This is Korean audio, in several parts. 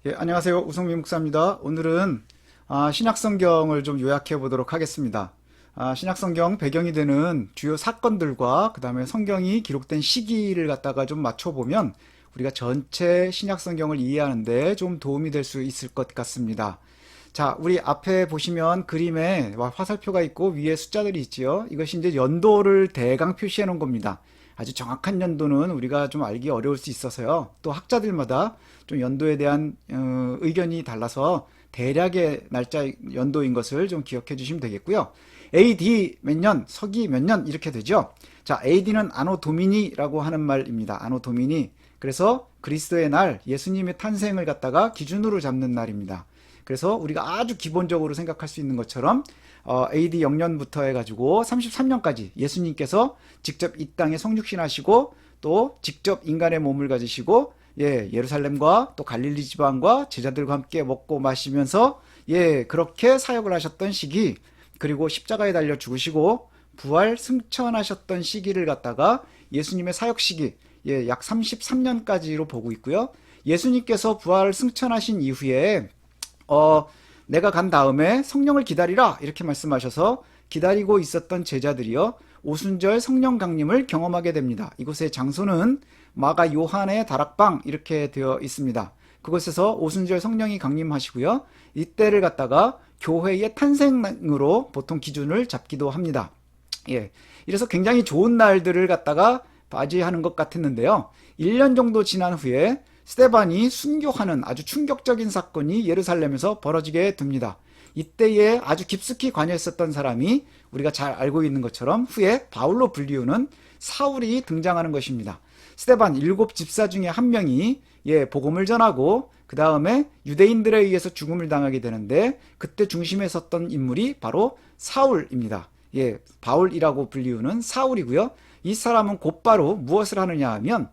예, 안녕하세요. 우성민 목사입니다. 오늘은 신약성경을 좀 요약해 보도록 하겠습니다. 신약성경 배경이 되는 주요 사건들과 그 다음에 성경이 기록된 시기를 갖다가 좀 맞춰보면 우리가 전체 신약성경을 이해하는데 좀 도움이 될 수 있을 것 같습니다. 자, 우리 앞에 보시면 그림에 화살표가 있고 위에 숫자들이 있지요. 이것이 이제 연도를 대강 표시해 놓은 겁니다. 아주 정확한 연도는 우리가 좀 알기 어려울 수 있어서요. 또 학자들마다 좀 연도에 대한 의견이 달라서 대략의 날짜 연도인 것을 좀 기억해 주시면 되겠고요. AD 몇 년, 서기 몇 년 이렇게 되죠. 자, AD는 아노 도미니라고 하는 말입니다. 아노 도미니. 그래서 그리스도의 날, 예수님의 탄생을 갖다가 기준으로 잡는 날입니다. 그래서 우리가 아주 기본적으로 생각할 수 있는 것처럼 AD 0년부터 해가지고 33년까지 예수님께서 직접 이 땅에 성육신하시고 또 직접 인간의 몸을 가지시고 예루살렘과 또 갈릴리 지방과 제자들과 함께 먹고 마시면서 그렇게 사역을 하셨던 시기, 그리고 십자가에 달려 죽으시고 부활 승천하셨던 시기를 갖다가 예수님의 사역 시기, 약 33년까지로 보고 있고요. 예수님께서 부활 승천하신 이후에 내가 간 다음에 성령을 기다리라 이렇게 말씀하셔서 기다리고 있었던 제자들이요 오순절 성령 강림을 경험하게 됩니다. 이곳의 장소는 마가 요한의 다락방 이렇게 되어 있습니다. 그곳에서 오순절 성령이 강림하시고요. 이때를 갖다가 교회의 탄생으로 보통 기준을 잡기도 합니다. 이래서 굉장히 좋은 날들을 갖다가 맞이하는 것 같았는데요. 1년 정도 지난 후에 스데반이 순교하는 아주 충격적인 사건이 예루살렘에서 벌어지게 됩니다. 이때에 아주 깊숙이 관여했었던 사람이 우리가 잘 알고 있는 것처럼 후에 바울로 불리우는 사울이 등장하는 것입니다. 스데반 7집사 중에 한 명이 복음을 전하고 그 다음에 유대인들에 의해서 죽음을 당하게 되는데 그때 중심에 섰던 인물이 바로 사울입니다. 바울이라고 불리우는 사울이고요. 이 사람은 곧바로 무엇을 하느냐 하면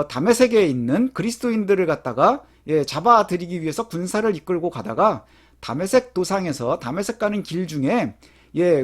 다메섹에 있는 그리스도인들을 갖다가 잡아들이기 위해서 군사를 이끌고 가다가 다메섹 도상에서 다메섹 가는 길 중에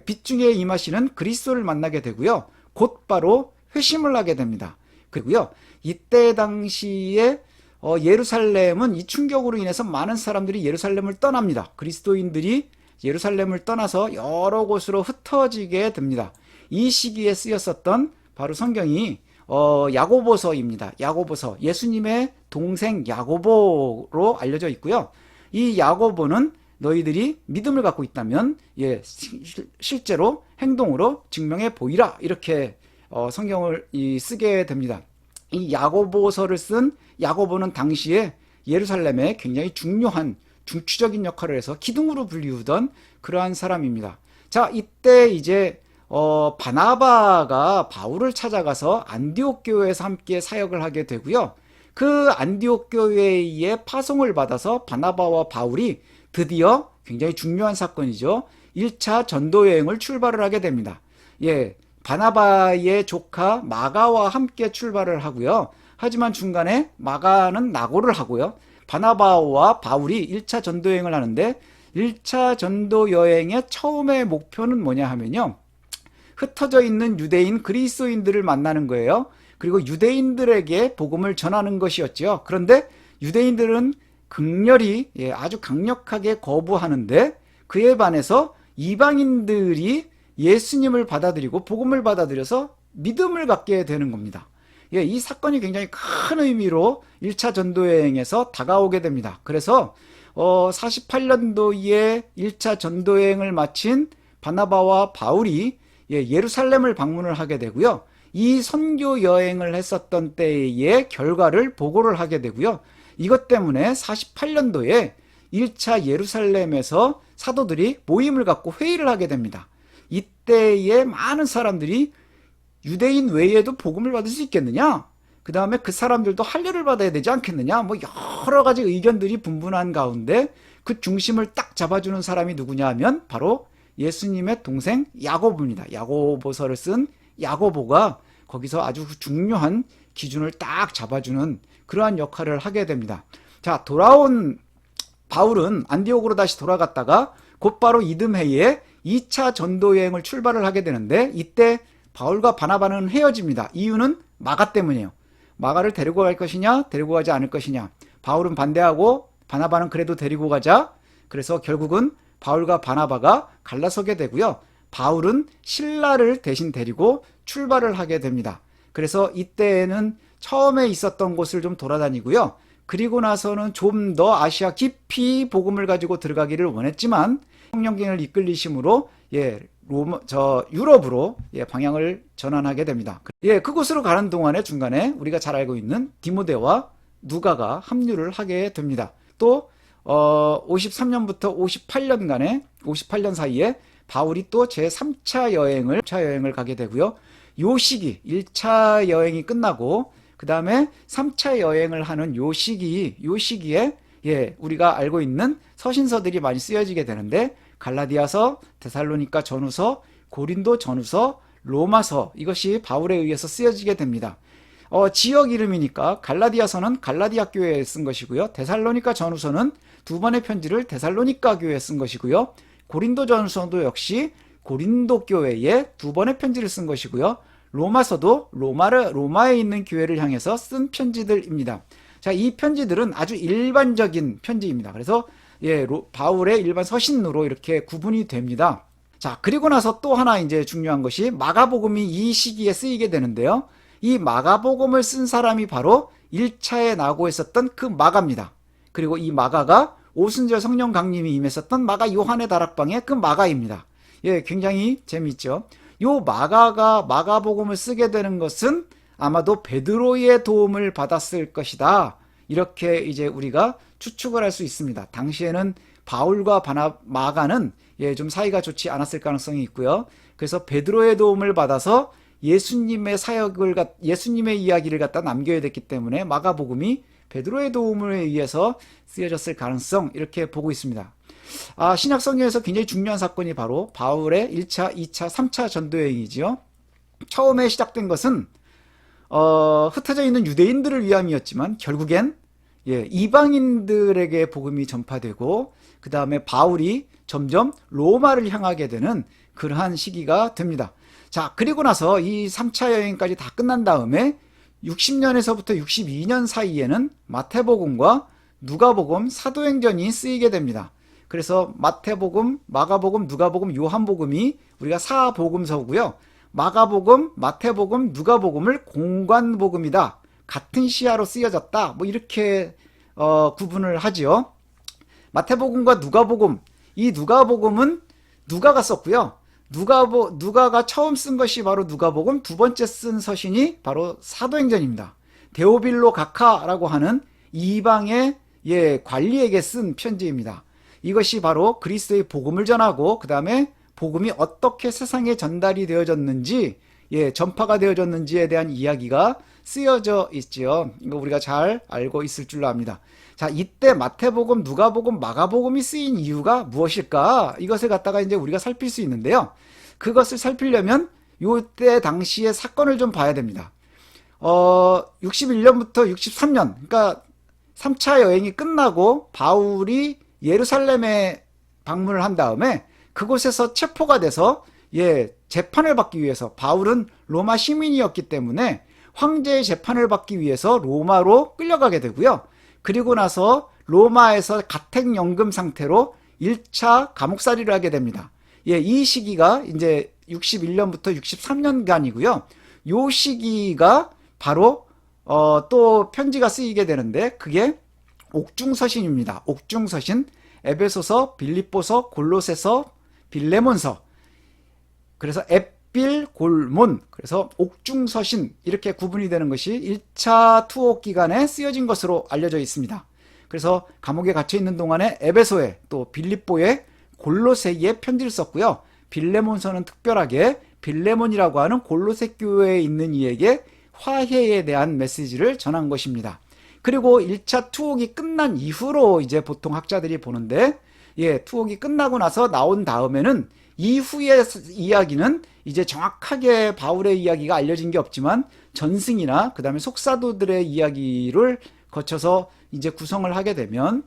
빛중에 임하시는 그리스도를 만나게 되고요. 곧바로 회심을 하게 됩니다. 그리고요. 이때 당시에 예루살렘은 이 충격으로 인해서 많은 사람들이 예루살렘을 떠납니다. 그리스도인들이 예루살렘을 떠나서 여러 곳으로 흩어지게 됩니다. 이 시기에 쓰였었던 바로 성경이 야고보서입니다. 야고보서, 예수님의 동생 야고보로 알려져 있고요. 이 야고보는 너희들이 믿음을 갖고 있다면 실제로 행동으로 증명해 보이라 이렇게 성경을 쓰게 됩니다. 이 야고보서를 쓴 야고보는 당시에 예루살렘에 굉장히 중요한 중추적인 역할을 해서 기둥으로 불리우던 그러한 사람입니다. 자, 이때 이제 바나바가 바울을 찾아가서 안디옥 교회에서 함께 사역을 하게 되고요. 그 안디옥 교회의 파송을 받아서 바나바와 바울이 드디어 굉장히 중요한 사건이죠. 1차 전도 여행을 출발을 하게 됩니다. 바나바의 조카 마가와 함께 출발을 하고요. 하지만 중간에 마가는 낙오를 하고요. 바나바와 바울이 1차 전도 여행을 하는데 1차 전도 여행의 처음의 목표는 뭐냐 하면요. 흩어져 있는 유대인 그리스도인들을 만나는 거예요. 그리고 유대인들에게 복음을 전하는 것이었죠. 그런데 유대인들은 극렬히 아주 강력하게 거부하는데 그에 반해서 이방인들이 예수님을 받아들이고 복음을 받아들여서 믿음을 갖게 되는 겁니다. 이 사건이 굉장히 큰 의미로 1차 전도여행에서 다가오게 됩니다. 그래서 48년도에 1차 전도여행을 마친 바나바와 바울이 예루살렘을 방문을 하게 되고요. 이 선교 여행을 했었던 때의 결과를 보고를 하게 되고요. 이것 때문에 48년도에 1차 예루살렘에서 사도들이 모임을 갖고 회의를 하게 됩니다. 이때에 많은 사람들이 유대인 외에도 복음을 받을 수 있겠느냐? 그 다음에 그 사람들도 할례를 받아야 되지 않겠느냐? 뭐 여러 가지 의견들이 분분한 가운데 그 중심을 딱 잡아주는 사람이 누구냐 하면 바로 예수님의 동생 야고보입니다. 야고보서를 쓴 야고보가 거기서 아주 중요한 기준을 딱 잡아주는 그러한 역할을 하게 됩니다. 자, 돌아온 바울은 안디옥으로 다시 돌아갔다가 곧바로 이듬해에 2차 전도 여행을 출발을 하게 되는데 이때 바울과 바나바는 헤어집니다. 이유는 마가 때문이에요. 마가를 데리고 갈 것이냐 데리고 가지 않을 것이냐. 바울은 반대하고 바나바는 그래도 데리고 가자. 그래서 결국은 바울과 바나바가 갈라서게 되고요. 바울은 실라를 대신 데리고 출발을 하게 됩니다. 그래서 이때에는 처음에 있었던 곳을 좀 돌아다니고요. 그리고 나서는 좀 더 아시아 깊이 복음을 가지고 들어가기를 원했지만 성령님을 이끌리심으로 유럽으로 방향을 전환하게 됩니다. 그곳으로 가는 동안에 중간에 우리가 잘 알고 있는 디모데와 누가가 합류를 하게 됩니다. 또 53년부터 58년 사이에 바울이 또 제3차 여행을 가게 되고요. 요 시기 1차 여행이 끝나고 그 다음에 3차 여행을 하는 요 시기에 우리가 알고 있는 서신서들이 많이 쓰여지게 되는데 갈라디아서, 데살로니가 전후서, 고린도 전후서, 로마서 이것이 바울에 의해서 쓰여지게 됩니다. 지역 이름이니까 갈라디아서는 갈라디아 교회에 쓴 것이고요. 데살로니가 전후서는 두 번의 편지를 데살로니가 교회에 쓴 것이고요. 고린도 전후서도 역시 고린도 교회에 두 번의 편지를 쓴 것이고요. 로마서도 로마에 있는 교회를 향해서 쓴 편지들입니다. 자, 이 편지들은 아주 일반적인 편지입니다. 그래서 바울의 일반 서신으로 이렇게 구분이 됩니다. 자, 그리고 나서 또 하나 이제 중요한 것이 마가복음이 이 시기에 쓰이게 되는데요. 이 마가복음을 쓴 사람이 바로 1차에 나오고 있었던 그 마가입니다. 그리고 이 마가가 오순절 성령 강림이 임했었던 마가 요한의 다락방의 그 마가입니다. 굉장히 재미있죠. 요 마가가 마가복음을 쓰게 되는 것은 아마도 베드로의 도움을 받았을 것이다. 이렇게 이제 우리가 추측을 할 수 있습니다. 당시에는 바울과 마가는 좀 사이가 좋지 않았을 가능성이 있고요. 그래서 베드로의 도움을 받아서 예수님의 이야기를 갖다 남겨야 됐기 때문에 마가복음이 베드로의 도움을 의해서 쓰여졌을 가능성 이렇게 보고 있습니다. 신약성경에서 굉장히 중요한 사건이 바로 바울의 1차, 2차, 3차 전도여행이지요. 처음에 시작된 것은 흩어져 있는 유대인들을 위함이었지만 결국엔 이방인들에게 복음이 전파되고 그 다음에 바울이 점점 로마를 향하게 되는 그러한 시기가 됩니다. 자, 그리고 나서 이 3차 여행까지 다 끝난 다음에 60년에서부터 62년 사이에는 마태복음과 누가복음, 사도행전이 쓰이게 됩니다. 그래서 마태복음, 마가복음, 누가복음, 요한복음이 우리가 사복음서고요. 마가복음, 마태복음, 누가복음을 공관복음이다. 같은 시야로 쓰여졌다. 뭐 이렇게 구분을 하지요. 마태복음과 누가복음, 이 누가복음은 누가가 썼고요. 누가가 처음 쓴 것이 바로 누가복음, 두 번째 쓴 서신이 바로 사도행전입니다. 데오빌로 가카라고 하는 이방의 관리에게 쓴 편지입니다. 이것이 바로 그리스도의 복음을 전하고 그 다음에 복음이 어떻게 세상에 전달이 되어졌는지 전파가 되어졌는지에 대한 이야기가 쓰여져 있지요. 이거 우리가 잘 알고 있을 줄로 압니다. 자, 이때 마태복음, 누가복음, 마가복음이 쓰인 이유가 무엇일까? 이것을 갖다가 이제 우리가 살필 수 있는데요. 그것을 살피려면 요때 당시의 사건을 좀 봐야 됩니다. 61년부터 63년, 그러니까 3차 여행이 끝나고 바울이 예루살렘에 방문을 한 다음에 그곳에서 체포가 돼서 재판을 받기 위해서 바울은 로마 시민이었기 때문에 황제의 재판을 받기 위해서 로마로 끌려가게 되고요. 그리고 나서 로마에서 가택연금 상태로 1차 감옥살이를 하게 됩니다. 이 시기가 이제 61년부터 63년간이고요. 요 시기가 바로 또 편지가 쓰이게 되는데 그게 옥중서신입니다. 옥중서신, 에베소서, 빌립보서, 골로새서, 빌레몬서. 그래서 앳빌골몬, 그래서 옥중서신 이렇게 구분이 되는 것이 1차 투옥 기간에 쓰여진 것으로 알려져 있습니다. 그래서 감옥에 갇혀 있는 동안에 에베소에 또 빌립보에 골로새에 편지를 썼고요. 빌레몬서는 특별하게 빌레몬이라고 하는 골로새 교회에 있는 이에게 화해에 대한 메시지를 전한 것입니다. 그리고 1차 투옥이 끝난 이후로 이제 보통 학자들이 보는데 투옥이 끝나고 나서 나온 다음에는 이후의 이야기는 이제 정확하게 바울의 이야기가 알려진 게 없지만 전승이나 그 다음에 속사도들의 이야기를 거쳐서 이제 구성을 하게 되면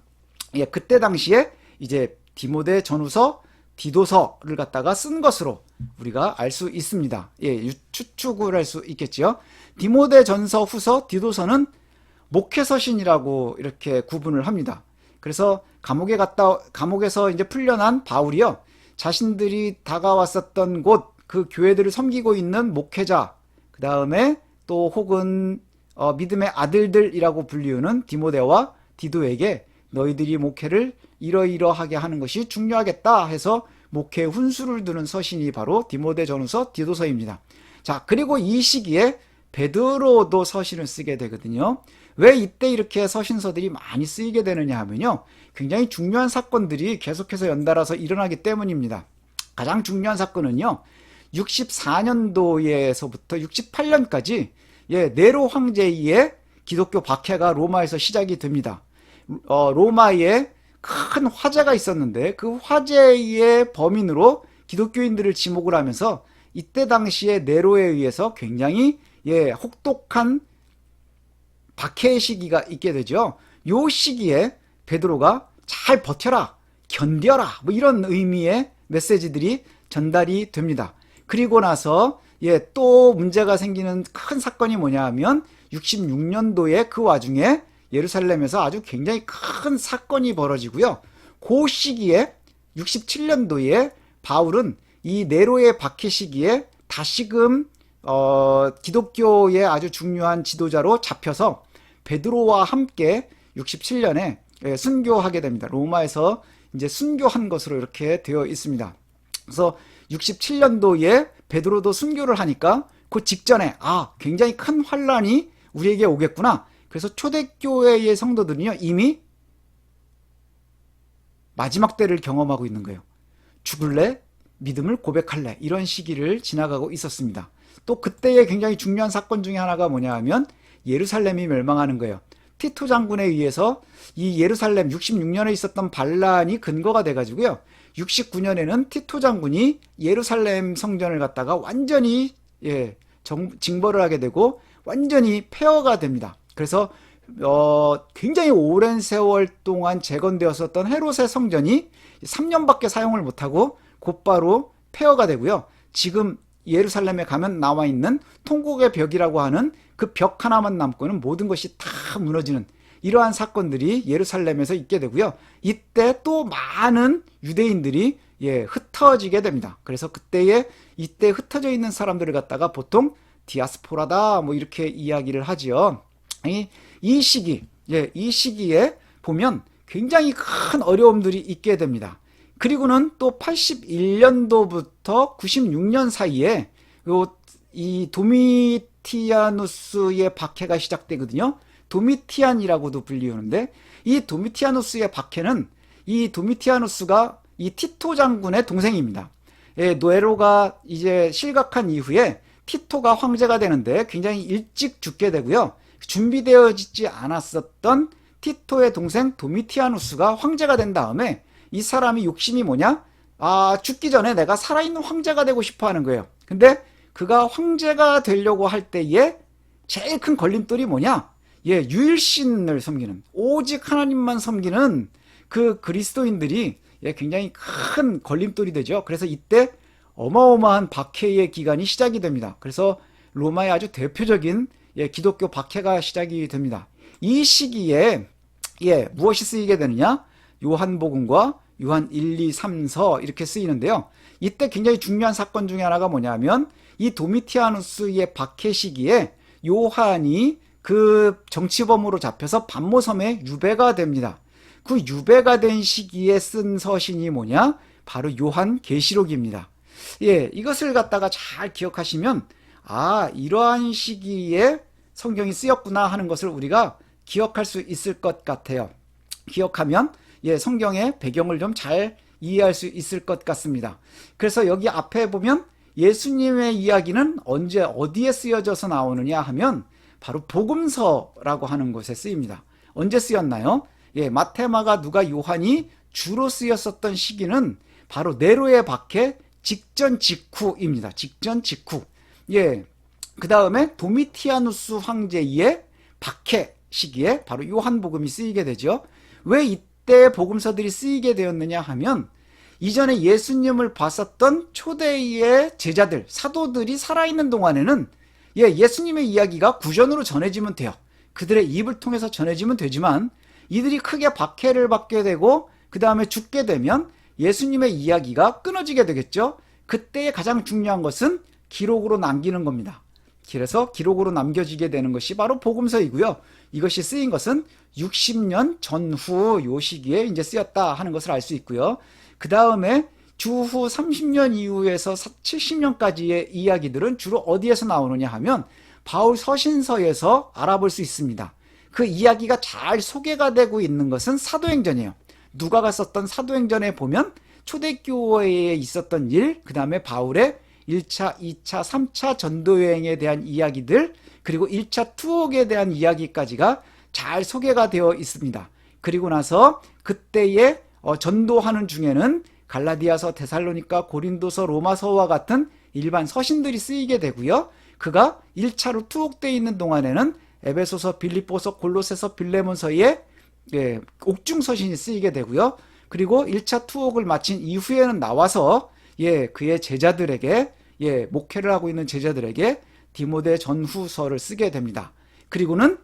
그때 당시에 이제 디모데 전후서, 디도서를 갖다가 쓴 것으로 우리가 알 수 있습니다. 추측을 할 수 있겠지요. 디모데 전서, 후서, 디도서는 목회서신이라고 이렇게 구분을 합니다. 그래서 감옥에서 이제 풀려난 바울이요. 자신들이 다가왔었던 곳, 그 교회들을 섬기고 있는 목회자, 그 다음에 또 혹은 믿음의 아들들이라고 불리우는 디모데와 디도에게 너희들이 목회를 이러이러하게 하는 것이 중요하겠다 해서 목회 훈수를 두는 서신이 바로 디모데 전후서 디도서입니다. 자, 그리고 이 시기에 베드로도 서신을 쓰게 되거든요. 왜 이때 이렇게 서신서들이 많이 쓰이게 되느냐 하면요, 굉장히 중요한 사건들이 계속해서 연달아서 일어나기 때문입니다. 가장 중요한 사건은요, 64년도에서부터 68년까지 네로 황제의 기독교 박해가 로마에서 시작이 됩니다. 로마에 큰 화재가 있었는데 그 화재의 범인으로 기독교인들을 지목을 하면서 이때 당시에 네로에 의해서 굉장히 혹독한 박해의 시기가 있게 되죠. 요 시기에 베드로가 잘 버텨라, 견뎌라, 뭐 이런 의미의 메시지들이 전달이 됩니다. 그리고 나서 또 문제가 생기는 큰 사건이 뭐냐 하면 66년도에 그 와중에 예루살렘에서 아주 굉장히 큰 사건이 벌어지고요. 그 시기에 67년도에 바울은 이 네로의 박해 시기에 다시금 기독교의 아주 중요한 지도자로 잡혀서 베드로와 함께 67년에 순교하게 됩니다. 로마에서 이제 순교한 것으로 이렇게 되어 있습니다. 그래서 67년도에 베드로도 순교를 하니까 그 직전에 굉장히 큰 환란이 우리에게 오겠구나. 그래서 초대교회의 성도들은요, 이미 마지막 때를 경험하고 있는 거예요. 죽을래? 믿음을 고백할래? 이런 시기를 지나가고 있었습니다. 또 그때의 굉장히 중요한 사건 중에 하나가 뭐냐 하면 예루살렘이 멸망하는 거예요. 티토 장군에 의해서 이 예루살렘 66년에 있었던 반란이 근거가 돼가지고요. 69년에는 티토 장군이 예루살렘 성전을 갖다가 완전히 징벌을 하게 되고 완전히 폐허가 됩니다. 그래서 굉장히 오랜 세월 동안 재건되었었던 헤롯의 성전이 3년밖에 사용을 못하고 곧바로 폐허가 되고요. 지금 예루살렘에 가면 나와 있는 통곡의 벽이라고 하는 그 벽 하나만 남고는 모든 것이 다 무너지는 이러한 사건들이 예루살렘에서 있게 되고요. 이때 또 많은 유대인들이 흩어지게 됩니다. 그래서 이때 흩어져 있는 사람들을 갖다가 보통 디아스포라다 뭐 이렇게 이야기를 하지요. 이 시기에 보면 굉장히 큰 어려움들이 있게 됩니다. 그리고는 또 81년도부터 96년 사이에 이 도미티아누스의 박해가 시작되거든요. 도미티안이라고도 불리우는데 이 도미티아누스의 박해는 이 도미티아누스가 이 티토 장군의 동생입니다. 네로가 이제 실각한 이후에 티토가 황제가 되는데 굉장히 일찍 죽게 되고요. 준비되어지지 않았었던 티토의 동생 도미티아누스가 황제가 된 다음에 이 사람이 욕심이 뭐냐? 죽기 전에 내가 살아있는 황제가 되고 싶어 하는 거예요. 근데 그가 황제가 되려고 할 때에 제일 큰 걸림돌이 뭐냐? 유일신을 섬기는, 오직 하나님만 섬기는 그 그리스도인들이 굉장히 큰 걸림돌이 되죠. 그래서 이때 어마어마한 박해의 기간이 시작이 됩니다. 그래서 로마의 아주 대표적인 기독교 박해가 시작이 됩니다. 이 시기에 무엇이 쓰이게 되느냐? 요한복음과 요한 1, 2, 3서 이렇게 쓰이는데요. 이때 굉장히 중요한 사건 중에 하나가 뭐냐면 이 도미티아누스의 박해 시기에 요한이 그 정치범으로 잡혀서 반모섬에 유배가 됩니다. 그 유배가 된 시기에 쓴 서신이 뭐냐? 바로 요한계시록입니다. 이것을 갖다가 잘 기억하시면 이러한 시기에 성경이 쓰였구나 하는 것을 우리가 기억할 수 있을 것 같아요. 기억하면 성경의 배경을 좀 잘 이해할 수 있을 것 같습니다. 그래서 여기 앞에 보면 예수님의 이야기는 언제 어디에 쓰여져서 나오느냐 하면 바로 복음서라고 하는 곳에 쓰입니다. 언제 쓰였나요? 마태, 마가, 누가, 요한이 주로 쓰였었던 시기는 바로 네로의 박해 직전 직후입니다. 직전 직후. 그 다음에 도미티아누스 황제의 박해 시기에 바로 요한복음이 쓰이게 되죠. 왜 이때 복음서들이 쓰이게 되었느냐 하면 이전에 예수님을 봤었던 초대의 제자들, 사도들이 살아있는 동안에는 예수님의 이야기가 구전으로 전해지면 돼요. 그들의 입을 통해서 전해지면 되지만 이들이 크게 박해를 받게 되고 그 다음에 죽게 되면 예수님의 이야기가 끊어지게 되겠죠. 그때 가장 중요한 것은 기록으로 남기는 겁니다. 그래서 기록으로 남겨지게 되는 것이 바로 복음서이고요. 이것이 쓰인 것은 60년 전후 요 시기에 이제 쓰였다 하는 것을 알 수 있고요. 그 다음에 주후 30년 이후에서 70년까지의 이야기들은 주로 어디에서 나오느냐 하면 바울 서신서에서 알아볼 수 있습니다. 그 이야기가 잘 소개가 되고 있는 것은 사도행전이에요. 누가가 썼던 사도행전에 보면 초대교회에 있었던 일, 그 다음에 바울의 1차, 2차, 3차 전도여행에 대한 이야기들, 그리고 1차 투옥에 대한 이야기까지가 잘 소개가 되어 있습니다. 그리고 나서 그때의 전도하는 중에는 갈라디아서, 데살로니가, 고린도서, 로마서와 같은 일반 서신들이 쓰이게 되고요. 그가 1차로 투옥되어 있는 동안에는 에베소서, 빌립보서, 골로새서, 빌레몬서의 옥중서신이 쓰이게 되고요. 그리고 1차 투옥을 마친 이후에는 나와서 그의 제자들에게 목회를 하고 있는 제자들에게 디모데 전후서를 쓰게 됩니다. 그리고는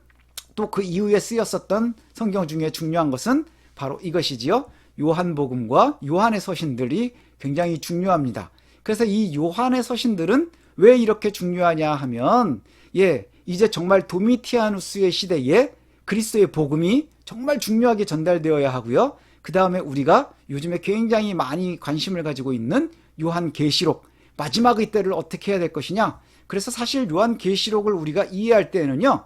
또 그 이후에 쓰였었던 성경 중에 중요한 것은 바로 이것이지요. 요한복음과 요한의 서신들이 굉장히 중요합니다. 그래서 이 요한의 서신들은 왜 이렇게 중요하냐 하면 이제 정말 도미티아누스의 시대에 그리스도의 복음이 정말 중요하게 전달되어야 하고요. 그 다음에 우리가 요즘에 굉장히 많이 관심을 가지고 있는 요한계시록, 마지막의 때를 어떻게 해야 될 것이냐. 그래서 사실 요한계시록을 우리가 이해할 때는요,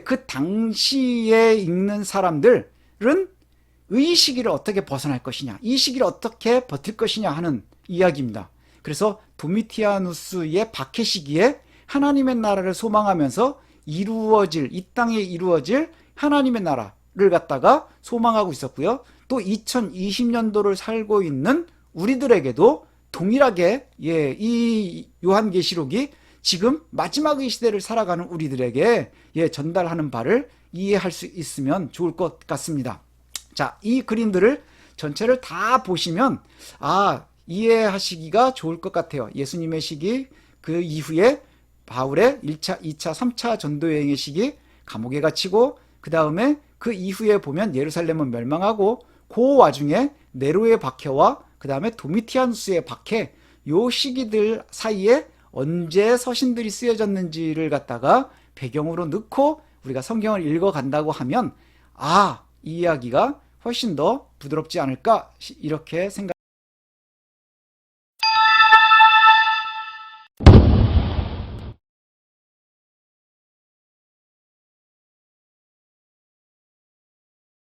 그 당시에 읽는 사람들은 이 시기를 어떻게 벗어날 것이냐, 이 시기를 어떻게 버틸 것이냐 하는 이야기입니다. 그래서 도미티아누스의 박해 시기에 하나님의 나라를 소망하면서 이 땅에 이루어질 하나님의 나라를 갖다가 소망하고 있었고요. 또 2020년도를 살고 있는 우리들에게도 동일하게 이 요한계시록이 지금 마지막의 시대를 살아가는 우리들에게 전달하는 바를 이해할 수 있으면 좋을 것 같습니다. 자, 이 그림들을 전체를 다 보시면 이해하시기가 좋을 것 같아요. 예수님의 시기, 그 이후에 바울의 1차, 2차, 3차 전도여행의 시기, 감옥에 갇히고 그 다음에 그 이후에 보면 예루살렘은 멸망하고 그 와중에 네로의 박해와 그 다음에 도미티아누스의 박해, 요 시기들 사이에 언제 서신들이 쓰여졌는지를 갖다가 배경으로 넣고 우리가 성경을 읽어간다고 하면 이 이야기가 훨씬 더 부드럽지 않을까 이렇게 생각